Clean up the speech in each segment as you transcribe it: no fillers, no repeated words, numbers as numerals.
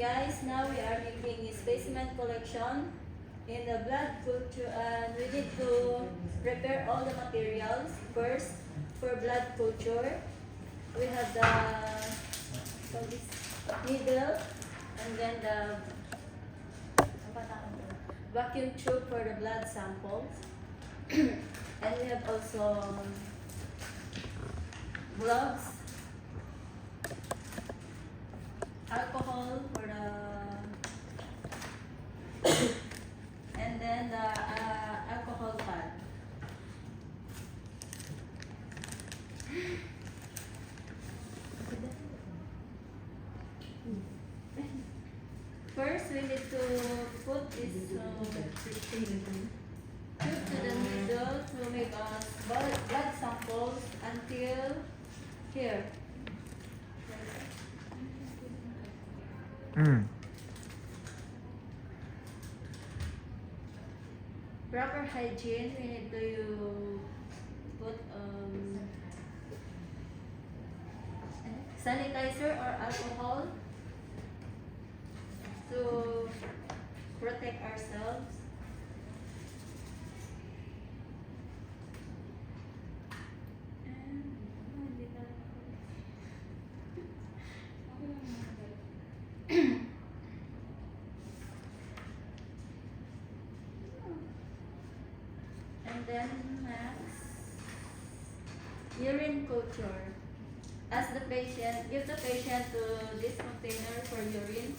guys, now we are making a specimen collection in the blood culture, and we need to prepare all the materials. First, for blood culture, we have the needle, and then the vacuum tube for the blood samples, and we have also gloves, alcohol for the and then the alcohol pad. First, we need to put this tube to the needle to make us blood samples until here. Proper hygiene, we need to put sanitizer or alcohol to protect ourselves. And then next, urine culture. Ask the patient, give the patient to this container for urine.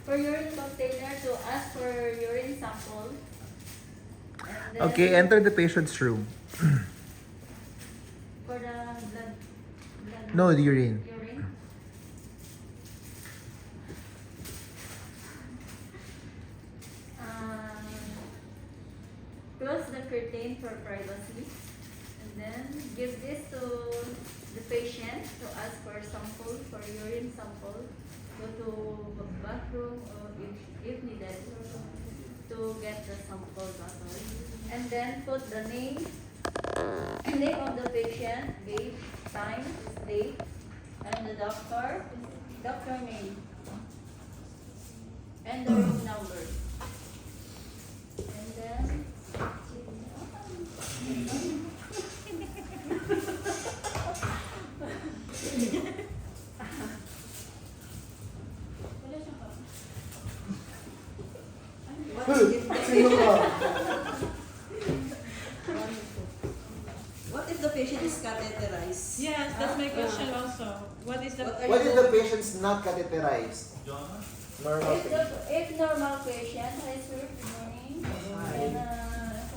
For urine container to ask for urine sample. And then Okay, enter the patient's room. for the blood No, the urine. urine. Close the curtain for privacy, and then give this to the patient to ask for sample, for urine sample. Go to bathroom or if needed to get the sample bottle, and then put the name of the patient, date, time, date, and the doctor name, and the room number. And then What if the patient is catheterized? Yes, that's my question also. What is the What if the patient's not catheterized? Normal if normal patient, hi sir, good morning. And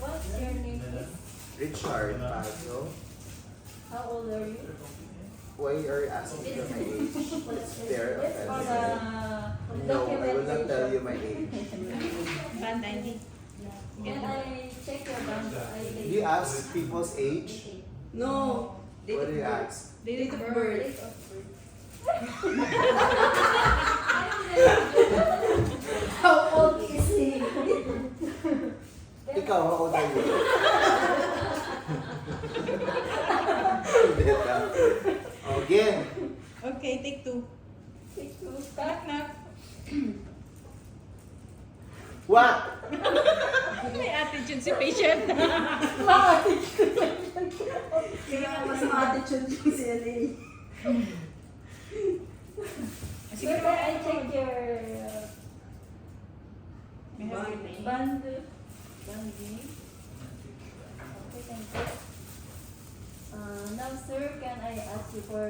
what's your name please? Richard Pazo. How old are you? Why are you asking for my age? There, It's for the No, I will not tell you my age. band ID? Can I check your band? Do you ask people's age? No. Date What of do you birth. ask? Date of birth. Date of birth. How old is he? Ikaw, how old are you? Again. Okay, take two. Knock, knock. What? May attitude si patient. Kaya mas ma-attitude yung CLA. Sige Sir, po. I check your May have your name. band name. Okay, thank you. Now, sir, can I ask you for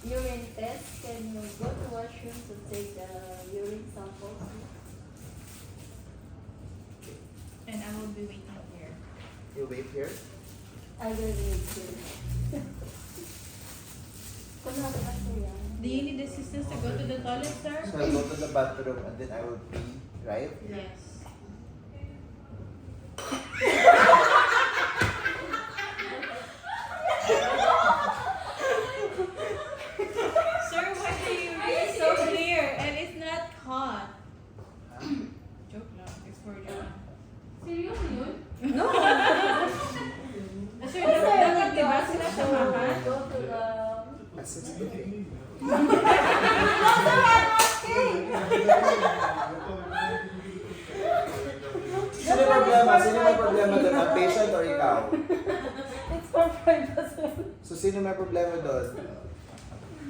urine test? Can you go to washroom to take the urine sample? And I will be waiting here. You wait here. I will need to. Kunwari lang po yan. Do you need assistance to go to the toilet, sir? So I go to the bathroom and then I will pee, right? Yes. Sir, why do you read so clear and it's not hot? Joke lang. It's for joke. Seryoso yun? No. Sir, dapat diba sila samahan? Go to the... Assist me. Sino may problema? Sino may problema doon? Ang patient or ikaw? It's for privacy. So, sino may problema doon?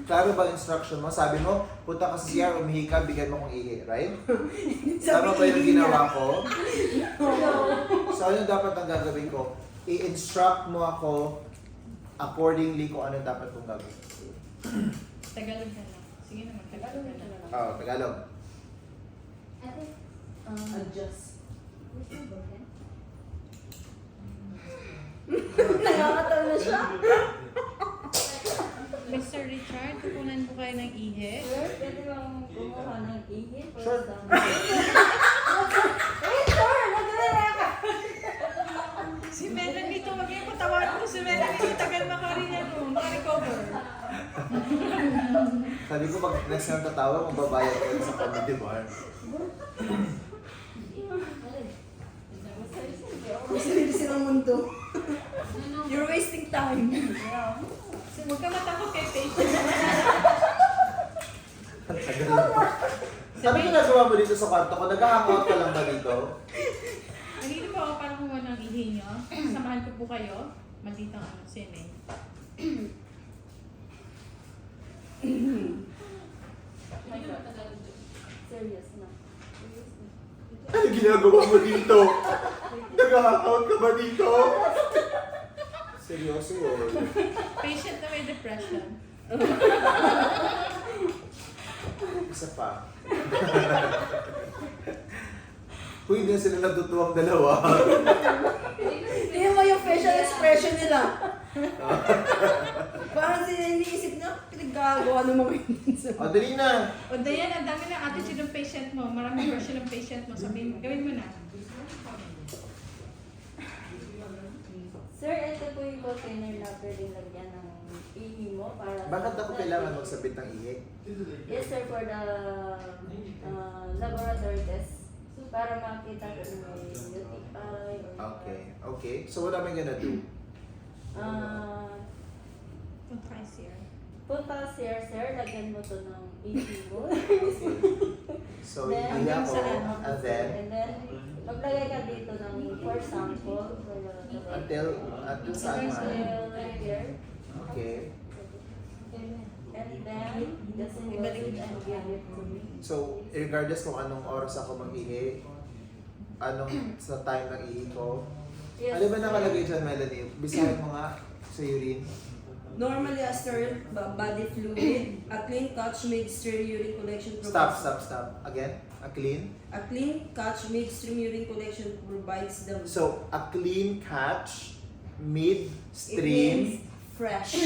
Klaro ba instruction mo? Sabi mo, punta ka sa CR, umihi ka, bigyan mo kong ihi, right? Tama ba yung ginawa ko? So, ano dapat ang gagawin ko? I-instruct mo ako accordingly kung ano dapat kong gagawin. Tagalog na lang. Sige naman, Tagalog na lang. Oo, Tagalog. Ate, Adjust. nakakatawa na siya. Mr. Richard, kukunan po kayo ng ihi. Sir, pwede bang kumuha ng ihi? For Sure. some- Wait, sir! Naglalala ka! Si Melanie to, wag yung patawarin ko si Melanie. Tagal makarecover. Sabi ko, pag next time tatawa, magbabayad kayo sa comedy bar. Masarili silang mundo. You're wasting time. So, huwag ka matakot kay patient. Ang tagal lang po. Ano ginagawa mo dito sa kwarto ko? Nag-hangout ka lang ba dito? Nandito po ako para kumuha ng ihi nyo. Samahan ko po kayo. Maldito ang sine. Serious na. Ano ginagawa mo dito? Nag-hangout ka ba dito? Seryoso yun. Patient na may depression. Isa pa. Uy, hindi na sila natutuwang dalawa. Tingnan mo yung facial expression nila. Parang sila iniisip na, pinaggagawa ng mga yun. O, dali na. O Dayan, ang dami ng attitude ng patient mo. Maraming version ng patient mo. Sabihin mo, gawin mo na. Sir, ito po yung container na pwedeng lagyan ng ihi mo para... Bakit ako kailangan magsabit ng ihi? Yes, sir, for the laboratory test. Para makita kung may UTI or... Okay. Okay. So, what am I gonna do? Punta kayo sir. Punta sir, lagyan mo to ng ihi mo. So, Then, ihi ako, saan? and then, And then, maglagay ka dito ng for sample. until saan man? Until here. Okay. And then, just ibalik and give it to me. So, regardless kung anong oras ako mag-ihi, anong sa time ng ihi ko, Yes, ano ba sir. nakalagay dyan, Melanie? Bisahin mo nga sa urine. Normally, a sterile body fluid, a clean catch midstream urine collection Stop. Again, a clean. A clean catch midstream urine collection provides the... So, a clean catch, It mid-stream. means fresh.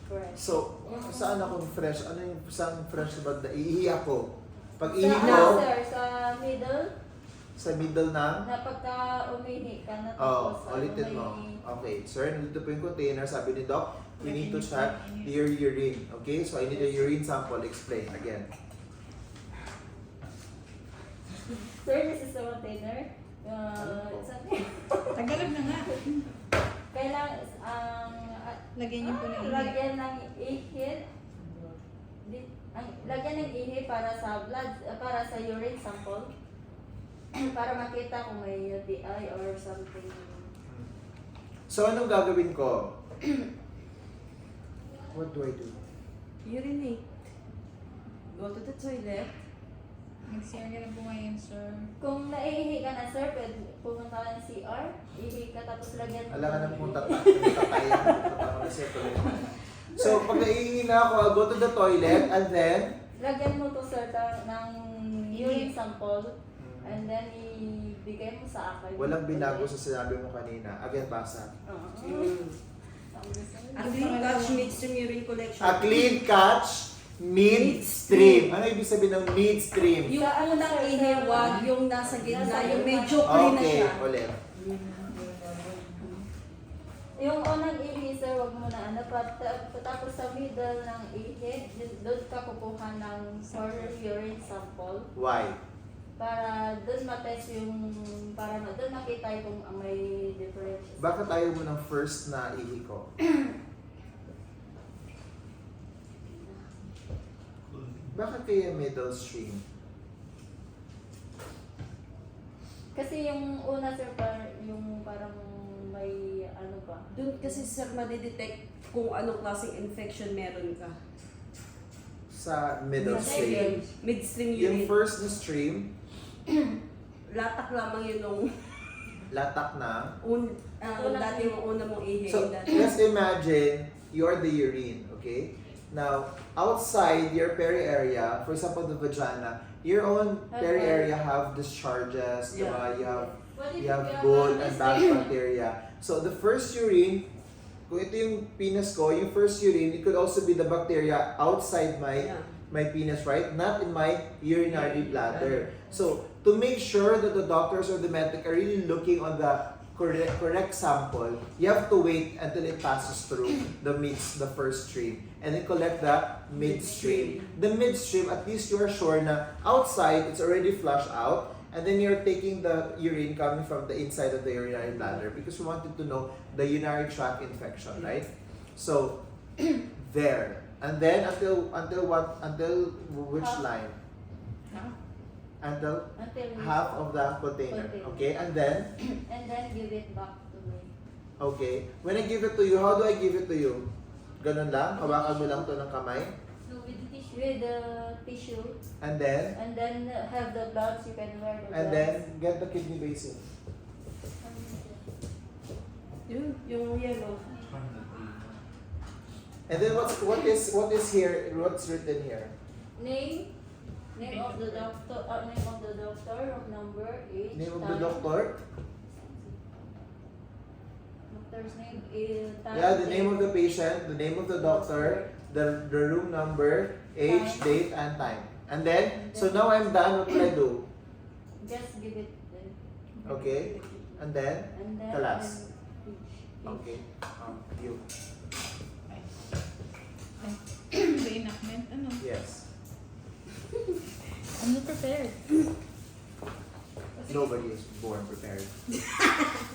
Correct. So, saan akong fresh? Ano yung saan fresh ba? Iihi ako. Pag Sa, ihi ano, ko, sir, sa middle, sa middle ng... na pagka umihi ka na Oh, tapos, ulitin may- mo. Okay, sir, nandito po yung container. Sabi ni Doc, we need to check your urine. Okay, so I need a urine sample. Explain again. Sir, this is the container. It's a, Tagalog na nga. kailangan, Lagyan niyo po ng ihi. lagyan ng ihi. Lagyan ng ihi para sa blood, para sa urine sample. Para makita kung may UTI or something. So, anong gagawin ko? What do I do? Urinate. Go to the toilet. Mag-CR ka na po ngayon, sir. Kung naiihi ka na, sir, pwede pumunta ka ng CR, ihi ka tapos lagyan mo. Alam ka ng na kung ihi. tatayin. So, pag naiihi na ako, I'll go to the toilet and then... Lagyan mo to, sir, ng urine sample. And then, ibigay mo sa akin. Walang binago sa sinabi mo kanina. Again, basa. A clean catch midstream urine collection. A clean catch, midstream. Ano ibig sabihin ng midstream? Yung unang ihi, wag yung nasa gitna, yung medyo clean na Okay, siya. ulit. Yung unang ihi, sir, wag mo na ano. Tapos sa middle ng ihi, doon ka kukuha ng for urine sample. Why? Para doon matest yung, para doon makita kung may difference. Bakit ayaw mo ng first na ihi ko? Bakit kaya middle stream? Kasi yung una sir, yung parang may ano ba? Doon kasi sir, madidetect kung anong klaseng infection meron ka. Sa middle stream. Midstream Yung urine. first na stream, Latak lamang yun nung latak na. dati yung una mong ihi. So, Dati. just imagine you're the urine, okay? Now, outside your peri area, for example, the vagina, your own peri area have discharges, Yeah. diba? What if You have you good and this bad thing? bacteria. So, the first urine, kung ito yung penis ko, yung first urine, it could also be the bacteria outside Yeah. my penis, right? Not in my urinary bladder. So, to make sure that the doctors or the medic are really looking on the correct sample, you have to wait until it passes through the first stream, and then collect the midstream. The midstream, at least you are sure na outside, it's already flushed out, and then you're taking the urine coming from the inside of the urinary bladder because we wanted to know the urinary tract infection, right? So, there. And then until which Half. line? Until Until half of the container. Container. Okay, and then and then give it back to me. okay. When I give it to you, how do I give it to you? Ganun lang? Hawakan mo lang to ng kamay? So with the tissue, with the tissue, And then have the gloves. You can wear the gloves. and then get the kidney basin. Yun, yung yellow. And then what is here? What's written here? Name of the doctor, room number, age, Name of the time. doctor? Doctor's name is time. Yeah, the name of the patient, the name of the doctor, the room number, age, Time. date, and time. And then, so now I'm done. What do I do? Just give it then. Okay. And then, And then Kalas. age. okay. You. The enactment, ano? Yes. I'm not prepared. Nobody is born prepared.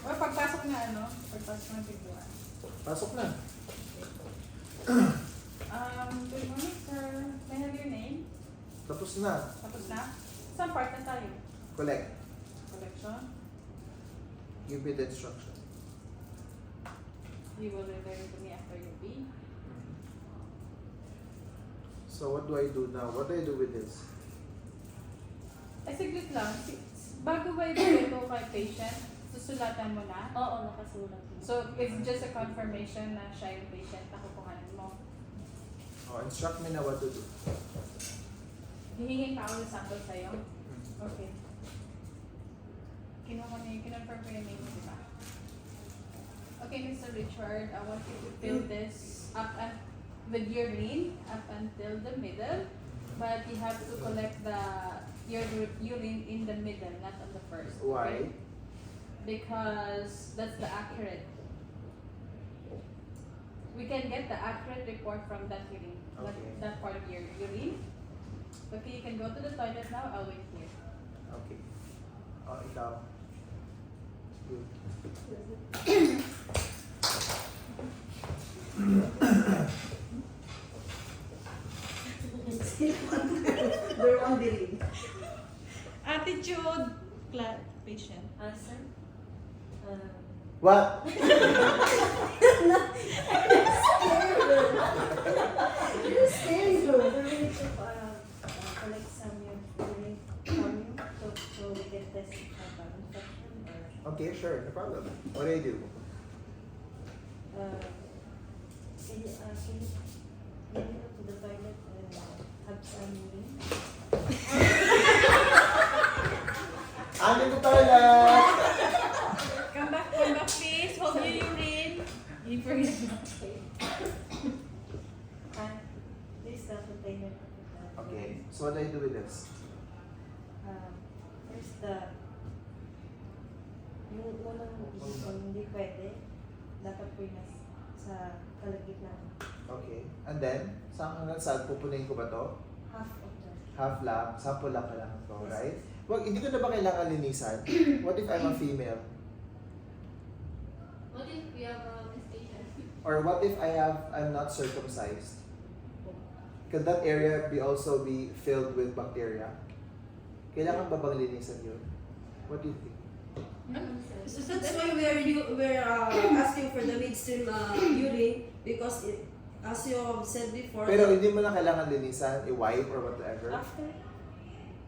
Or pagpasok na ano? Pagpasok ng pintuan. Pasok na. Good morning, sir. May I have your name? Tapos na. Tapos na? Saan part na tayo? Collect. Collection. Give me the instruction. You will return to me after you pee. So what do I do now? What do I do with this? Ay, saglit lang. Bago ba ibigay ko kay patient, susulatan mo na? Oo, nakasulat. So, it's just a confirmation na siya yung patient na kukuhanin mo. Oh, instruct me na what to do. Hihingin pa ako ng sample sa'yo? Okay. Kinonfirm ko yung name mo, di ba? Okay, Mr. Richard, I want you to fill this up and with urine up until the middle, but you have to collect your urine in the middle, not on the first. Why? Okay? Because that's the accurate. We can get the accurate report from that urine, Okay. that part of your urine. Okay, you can go to the toilet now. I'll wait here. Okay. Oh, ikaw. Good. They're on the ring. Attitude, patient. Answer. What? Stay So we need to collect some urine from you so we can test if you have an infection or Okay, sure, no problem. What do I do? can you go to the toilet and have some urine? I'm in the toilet! Come back, please. Hold your urine. You forget. This is the container. Okay, so what do I do with this? First yung unang isipon, hindi pwede. Dapat po yung sa kalagitnaan. Okay, and then, saan hanggang saan pupunin ko ba to? Half of the Half lang, sample lang kailangan ko, Yes. right? Wag, hindi ko na ba kailangan linisan? What if I'm a female? What if we have a gestation? Or what if I'm not circumcised? can that area also be filled with bacteria? Kailangan ba bang linisan yun? What do you think? So that's why we're asking for the midstream urine because as you have said before. Pero hindi mo na kailangan linisan, i-wipe or whatever. After.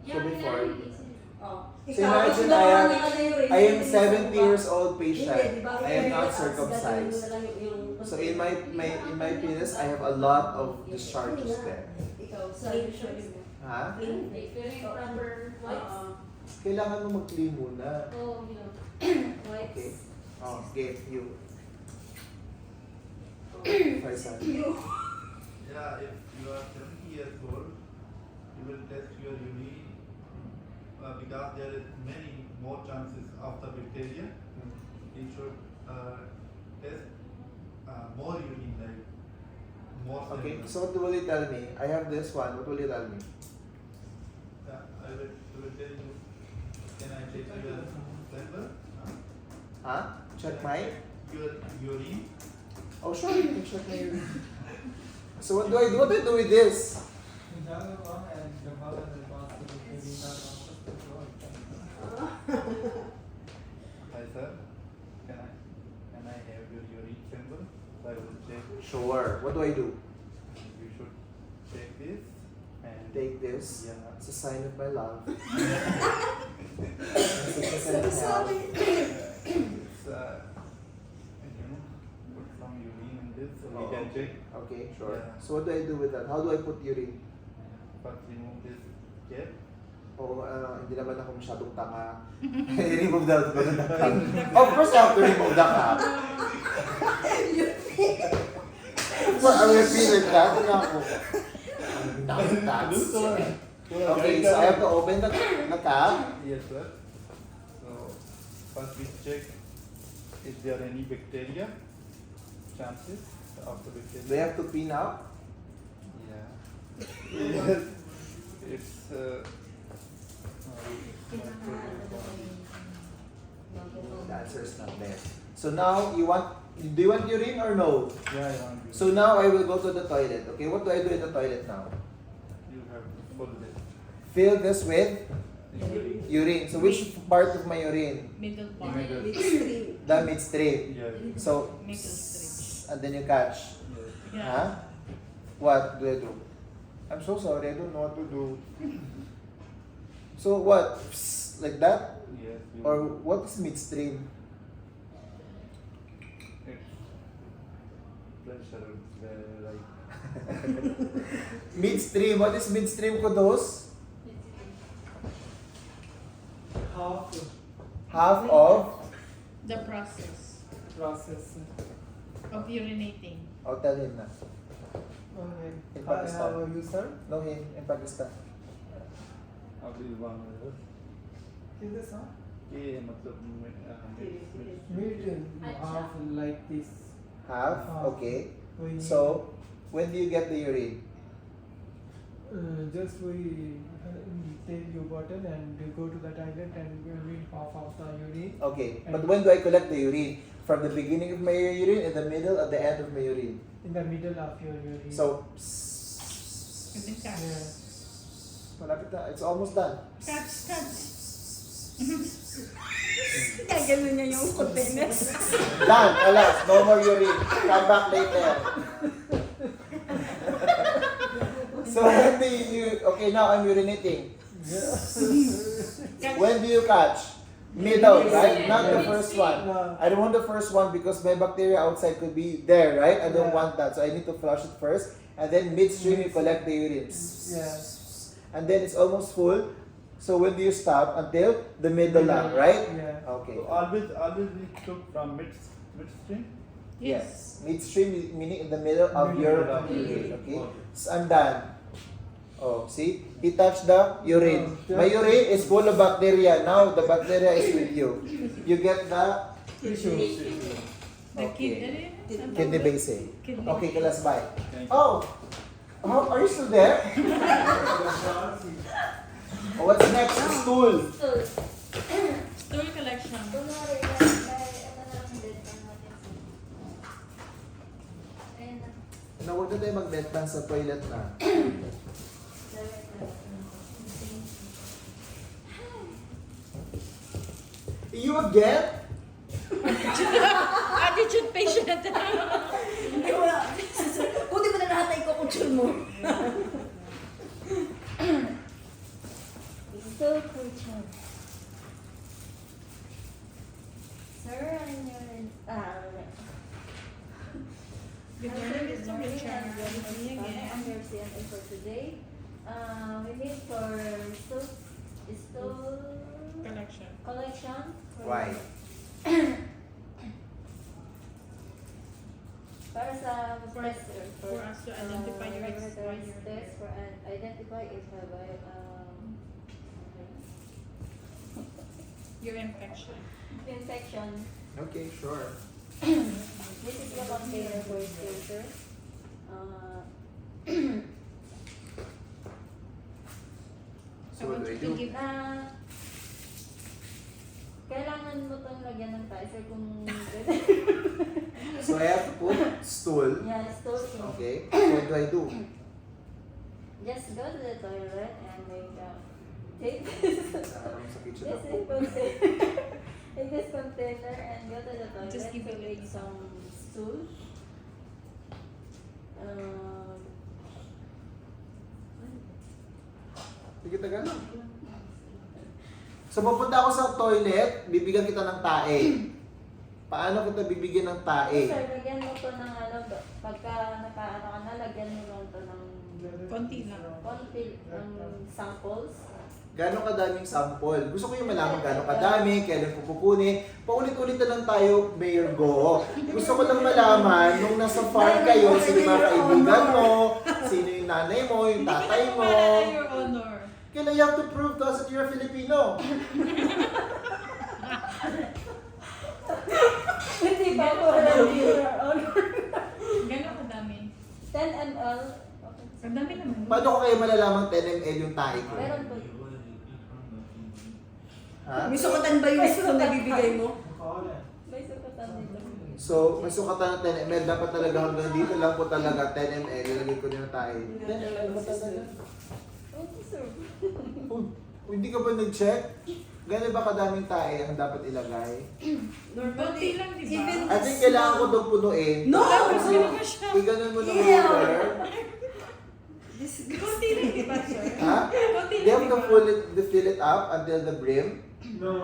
So before, Oh. So imagine I am 70 years old patient. I am not circumcised. So in my penis, I have a lot of discharges there. Ha? Kailangan mo mag-clean muna. Oh, you know, Okay. Oh, game, you. Faisan. Yeah, if you are 70 years old, you will test your urine because there is many more chances of the bacteria. You should test more urine, like more. Okay, samples. so what will you tell me? I have this one. What will you tell me? Yeah, I will tell you. Can I check your sample? Huh? Check my? Your urine. Oh, sure, you can check my urine. So what do I do? What do I do with this? Hi sir, can I have your urine sample? So I will check. Sure. What do I do? You should check this and Take this. Yeah. It's a sign of my love. It's a sign of health. It's put some urine in this so we can check. Okay, sure. Yeah. So what do I do with that? How do I put urine? First remove this cap. Oh, hindi naman ako masyadong tanga. I-remove the cap. Of course, I have to remove the cap. But I will feel it that. Okay, so I have to open the cap. Yes sir. So first we check is there any bacteria chances of the bacteria. Do I have to pee now? Yeah. Yes. It's The answer is not there. So now, do you want urine or no? yeah, I want you. So now I will go to the toilet. Okay, what do I do in the toilet now? You have to pull this. Fill this with Urine. urine. So which part of my urine? Middle part. Middle. Midstream. The midstream. Yeah. So, Middle stretch. and then you catch. Yes. Yeah. Huh? What do I do? I'm so sorry, I don't know what to do. So what? Like that? Yes. you- Or what is midstream? It's pressure. Like Midstream, what is midstream ko dos? Half of? The process Process. of urinating. I'll tell him na. Okay. In How Pakistan. are you, sir? No, him in Pakistan. अभी one minute. Is this huh? ये मतलब Medium. You have like this. Half? Half. Okay. We So, when do you get the urine? just we take your bottle and we go to the toilet and we read half of the urine. Okay. But when do I collect the urine? From the beginning of my urine, in the middle, at the end of my urine? In the middle of your urine. So, And then catch. Yeah. malapit na. It's almost done. Catch. Gaganon niya yung containers. Done. Alas. No more urine. Come back later. So when do you, okay, now I'm urinating. When do you catch? Middle, right? Not the first one. I don't want the first one because my bacteria outside could be there, right? I don't want that. So I need to flush it first. And then midstream, you collect the urine. Yeah. And then it's almost full. So when do you stop? Until the middle lang, right? Yeah. Okay. So always we took from midstream. Yes. Midstream meaning in the middle of your urine. Okay. So I'm done. Oh, see? He touched the urine. My urine is full of bacteria. Now the bacteria is with you. You get the Tissue. The okay. kidney. Kidney basic. Kidney. Okay, class bye. Thank you. Oh, are you still there? Oh, what's next? Stool. So, Stool collection. kunwari, ano na lang din, ano natin. Ayun na. Na huwag na tayo mag-bedpan sa toilet na. You again? Attitude patient. Hindi wala. Kung di mo na nahatay ko kutsyon mo. So crucial. Sir, I'm your Good morning, Mr. Richard. Good morning I'm again. your CNA for today. We need for stool Collection. collection. For Why? Para sa For- test, for us to identify your laboratory expired test for identify if have Your infection. infection. Okay, sure. This is the container for filter. So what do I do? Kailangan mo itong lagyan ng tizer kung So I have to put stool. yeah, stool. Okay. So what do I do? Just go to the toilet and take this Sa kitchen this ako. in this container and go to the toilet Just give to it make some stool. Sige, Tagalog. So pupunta ako sa toilet, bibigyan kita ng tae. Paano kita bibigyan ng tae? Sir, lagyan mo to ng pagka nakaano ka na, lagyan mo lang to ng Konti lang. konti ng samples. Gano'ng kadaming sample? Gusto ko yung malaman gano'ng kadami, kailan ko kukunin. Paulit-ulit na lang tayo, Mayor Go. Gusto ko lang malaman, nung nasa farm kayo, sino yung mga kaibigan mo, sino yung nanay mo, yung tatay mo. Your honor. Kailan you have to prove to us that you're a Filipino. Hindi pa ako alam your honor. Gano'n kadami? 10 ml. Ang dami naman. Paano ko kayo malalamang 10 ml yung tae ko? Meron po. Ha? May sukatan ba yung stool na bibigay mo? May sukatan nito. So, may sukatan ng 10 ml. Dapat talaga hanggang dito lang po talaga 10 ml. Ilagay ko na yung tae. 10 ml ba talaga? Okay, sir. Hindi ka ba nag-check? Gano'n ba kadaming tae ang dapat ilagay? Konti lang, di ba? Even I think kailangan ko daw punuin. No! So, iganon mo ng Ew! water. Konti lang, di ba, sir? Ha? Konti Do you lang, have di to ba? fill it up until the brim? No.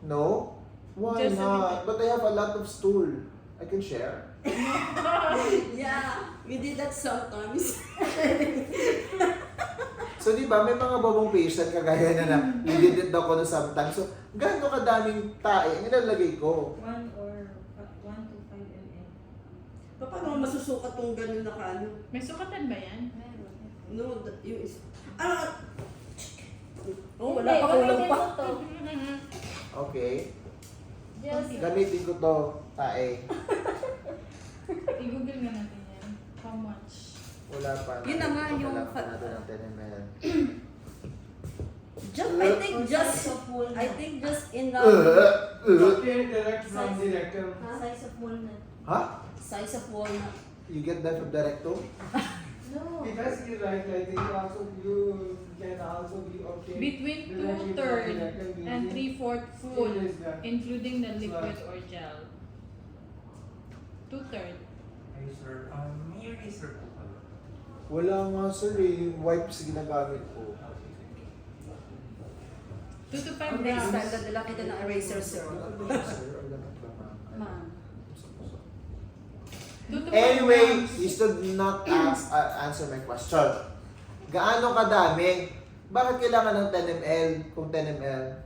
No? Why Just a not? But I have a lot of stool. I can share. Yeah, we did that sometimes. So, di ba, may mga babong patient kagaya na nilidit daw ko na sometimes. So, gaano kadaming tae ang nilalagay ko? 1 to 5 ml. Paano mo masusukat tong ganun na kaano? May sukatan ba yan? Meron. No, yung is... Ano? Oh, wala Hindi, pa kulang gamitin pa. mo to. Okay. Just, Gamitin ko to, tae. I-google nga natin yan. How much? Wala pa. Yun na nga yung Kailangan pa natin ng 10 ml. I think just enough Okay, direct from the rectum. size of walnut. Ha? size of walnut. You get that from the rectum? No. Because you right, I think also you can also be okay. Between directly from the 2/3 rectum and using 3/4 full, It is that. including the liquid or gel. 2/3. Ay, sir. May eraser po pala. Wala nga sir eh. Yung wipes ginagamit ko. 2 to 5 Ang next time, grams. dadala kita ng eraser, sir. Sir, alam mo ba, ma'am? Ma'am. 2 to 5 Anyway, grams. you still did not answer my question. Gaano kadami? Bakit kailangan ng 10 ml kung 10 ml?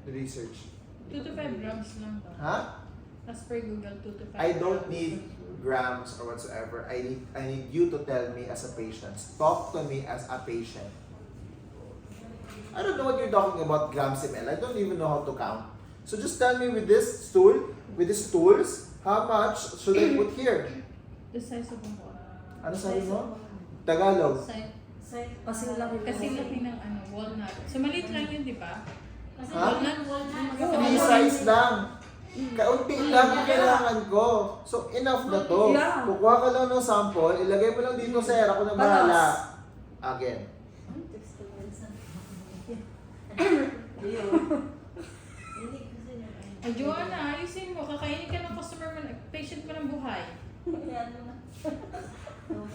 Research. 2 to 5 grams lang to. Ha? As per Google, 2 to 5 I don't grams. need grams or whatsoever. I need you to tell me as a patient. Talk to me as a patient. I don't know what you're talking about grams ml. I don't even know how to count. So just tell me with this stool, with these tools, how much should I put here? The size of the ball. Ano sabi mo? Tagalog. Kasing laki. Kasi laki ng walnut. So maliit lang yun, di ba? Ha? Walnut. Free size lang. Kaunti lang ang kailangan ko. So, enough na to. Yeah. Kukuha ka lang ng sample, ilagay mo lang dito, sir. Ako na bahala. Again. Ay, Joanna, ayusin mo. Kakainin ka ng customer mo, patient mo ng buhay. Yan na.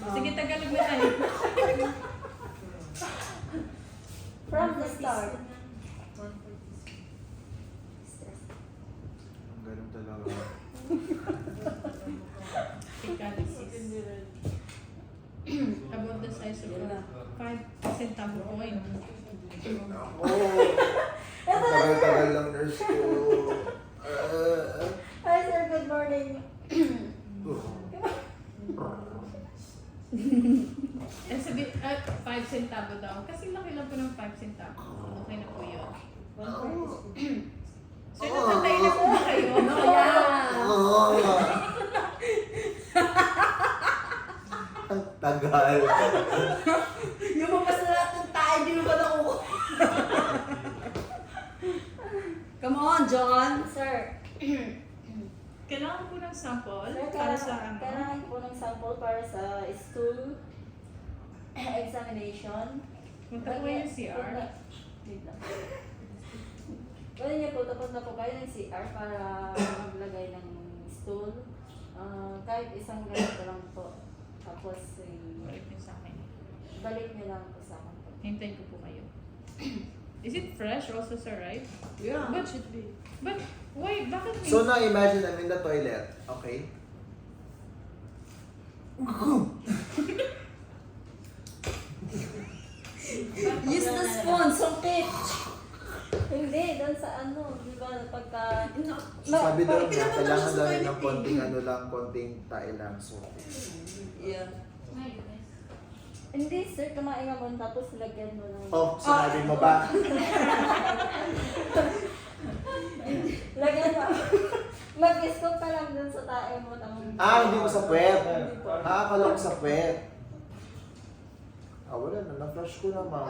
Sige, Tagalog na tayo. From the start. Ang ganun talaga. About the size of a 5 centavo coin. Ang tagal-tagal lang nurse ko. Hi sir, good morning. Eh, sabi, 5 centavo daw. Kasi laki lang po ng 5 centavo. Okay na po yun. So, natatay na po ba kayo? Ang tagal. Yung mga sa lahat ng tayo, di mo ba nakuha? Come on, John. Sir, Kailangan po ng sample sir, para sa ano? kailangan po ng sample para sa stool examination. Punta po yung CR. Wait lang. Pwede niyo po, tapos na po kayo ng CR para maglagay ng stool. Kahit isang ganito lang po. Tapos, Balik niyo sa akin. balik niyo lang po sa akin po. Hintayin ko po kayo. Is it fresh also, sir, right? Yeah, But- it should be. But, why? Bakit may... So now imagine I'm in the toilet, okay? Use the spoon, sumpit. Hindi, doon sa ano, di ba, pagka... Sabi daw niya, Pinapatalo kailangan sa daw niya ng toilet konting ano lang, konting tae lang. So, Yeah. Hindi, sir, kumain ka muna tapos lagyan mo ng... oh, sinabi mo ba? Lagyan mo. Mag-scoop ka lang dun sa tae mo ng... Hindi ko sa puwet. Hindi po. Akala ko sa puwet. Wala na, na-flush ko naman.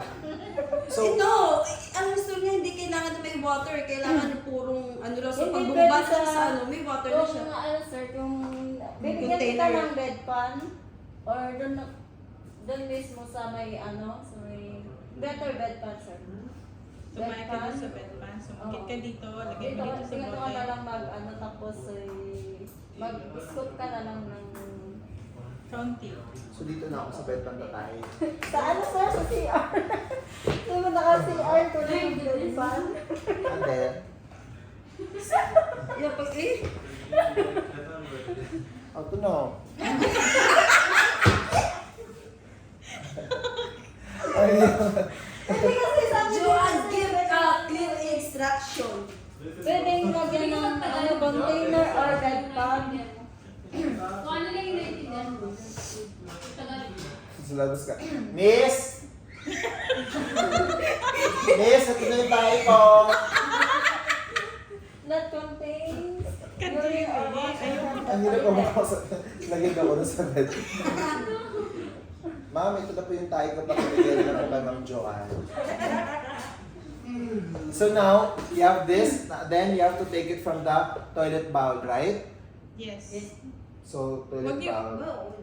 So, No, ang gusto niya, hindi kailangan na may water. Kailangan purong ano lang sa Hindi, pagbubad pwede sa ano, may water na siya. Kung ano, sir, kung bibigyan Container. kita ng bedpan or doon mismo sa may ano, sa may better bedpan, sir. Tumayo ka dun sa bedpan. Sumakit ka dito, lagay mo dito sa Dito ka na bote. lang mag ano, tapos mag-scoop ka na lang ng... County. so dito na ako sa bed ng tatay. Sa ano, sir? Sa CR. Hindi mo naka-CR ko na yung bedpan. And then, Yeah, pag eh. to know. Hindi kasi sabi Joanne, give a clear instruction. pwedeng lagyan ng ano, container or bedpan. Kung ano lang yung naiintindihan mo. Tagalog. Sulabas ka. Miss! Miss, ito na yung tayo ko. That contains Kanto urine or yun, water eh. from the Ang hirap toilet. ako sa... Lagyan ako na sa bed. Ma'am, ito na po yung tayo ko. Pakilagyan na po kay Ma'am Joanne. So now, you have this. Then you have to take it from the toilet bowl, right? Yes. So, Wag toilet niyo- bowl.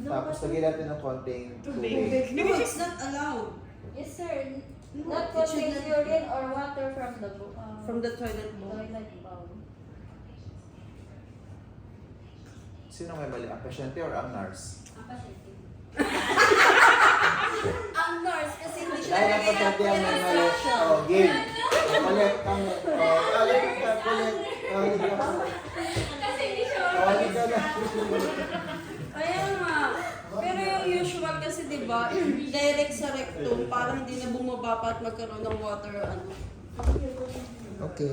Tapos lagyan natin ng konting Tubig. tubig. No, it's not allowed. Yes, sir. No, That it should contains not- urine or water from the From the toilet bowl. toilet bowl. Sino may mali? Ang pasyente or ang nurse? Ang nurse, kasi hindi siya Dahil ang nalagay ng pasyente ang may mali. instruction. Oh, game. Kulit kami. Kulit ka, kulit. Kulit ka. Kasi hindi siya Kulit ka na. Kaya nga. Pero yung usual kasi, di ba, direct sa rectum, parang hindi na bumaba pa at magkaroon ng water, ano. Okay.